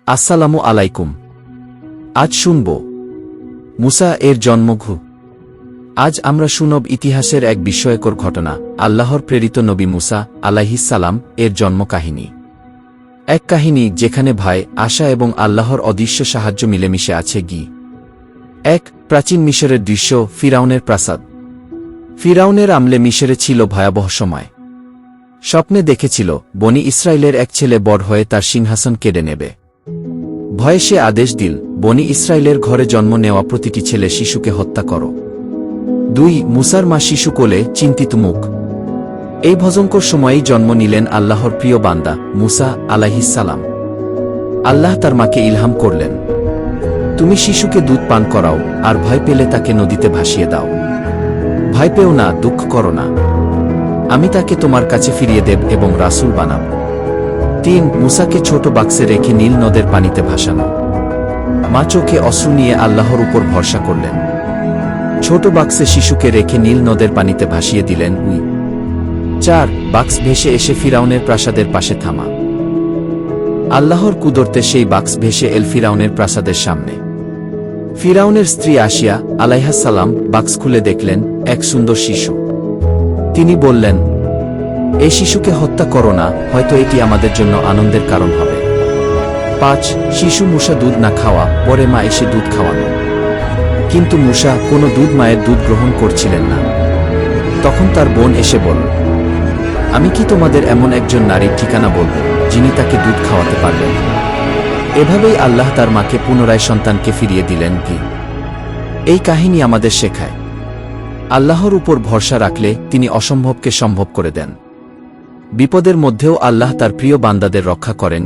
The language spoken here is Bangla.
আসসালামু আলাইকুম। আজ শুনব মুসা এর জন্মঘু। আজ আমরা শুনব ইতিহাসের এক বিস্ময়কর ঘটনা, আল্লাহর প্রেরিত নবী মুসা আলাইহিসসালাম এর জন্মকাহিনী। এক কাহিনী যেখানে ভয়, আশা এবং আল্লাহর অদৃশ্য সাহায্য মিলেমিশে আছে। এক প্রাচীন মিশরের দৃশ্য, ফিরাউনের প্রাসাদ। ফিরাউনের আমলে মিশরে ছিল ভয়াবহ সময়। স্বপ্নে দেখেছিল বনি ইসরায়েলের এক ছেলে বড় হয়ে তার সিংহাসন কেড়ে নেবে। ভয়ে সে আদেশ দিল, বনি ইসরায়েলের ঘরে জন্ম নেওয়া প্রতিটি ছেলে শিশুকে হত্যা করো। 2 মুসার মা শিশু কোলে, চিন্তিত মুখ। এই ভয়ঙ্কর সময়েই জন্ম নিলেন আল্লাহর প্রিয় বান্দা মুসা আলাইহিসসালাম। আল্লাহ তার মাকে ইলহাম করলেন, তুমি শিশুকে দুধ পান করাও, আর ভয় পেলে তাকে নদীতে ভাসিয়ে দাও। ভয় পেও না, দুঃখ করো না, আমি তাকে তোমার কাছে ফিরিয়ে দেব এবং রাসূল বানাব। 3 মুসাকে ছোট বাক্সে রেখে নীল নদের পানিতে ভাসানো। মা চোখে অশ্রু নিয়ে আল্লাহর উপর ভরসা করলেন। ছোট বাক্সে শিশুকে রেখে নীল নদের পানিতে ভাসিয়ে দিলেন। 4 বাক্স ভেসে এসে ফিরাউনের প্রাসাদের পাশে থামা। আল্লাহর কুদরতে সেই বাক্স ভেসে এল ফিরাউনের প্রাসাদের সামনে। ফিরাউনের স্ত্রী আসিয়া আলাইহাসসালাম বাক্স খুলে দেখলেন এক সুন্দর শিশু। তিনি বললেন, এই শিশুকে হত্যা করো না, হয়তো এটি আমাদের জন্য আনন্দের কারণ হবে। 5 শিশু মুসা দুধ না খাওয়া, পরে মা এসে দুধ খাওয়ানো। কিন্তু মুসা কোনো দুধ মায়ের দুধ গ্রহণ করছিলেন না। তখন তার বোন এসে বলল, আমি কি তোমাদের এমন একজন নারীর ঠিকানা বলব, যিনি তাকে দুধ খাওয়াতে পারবেন? এভাবেই আল্লাহ তার মাকে পুনরায় সন্তানকে ফিরিয়ে দিলেন। এই কাহিনী আমাদের শেখায়, আল্লাহর উপর ভরসা রাখলে তিনি অসম্ভবকে সম্ভব করে দেন। বিপদের মধ্যেও আল্লাহ তার প্রিয় বান্দাদের রক্ষা করেন।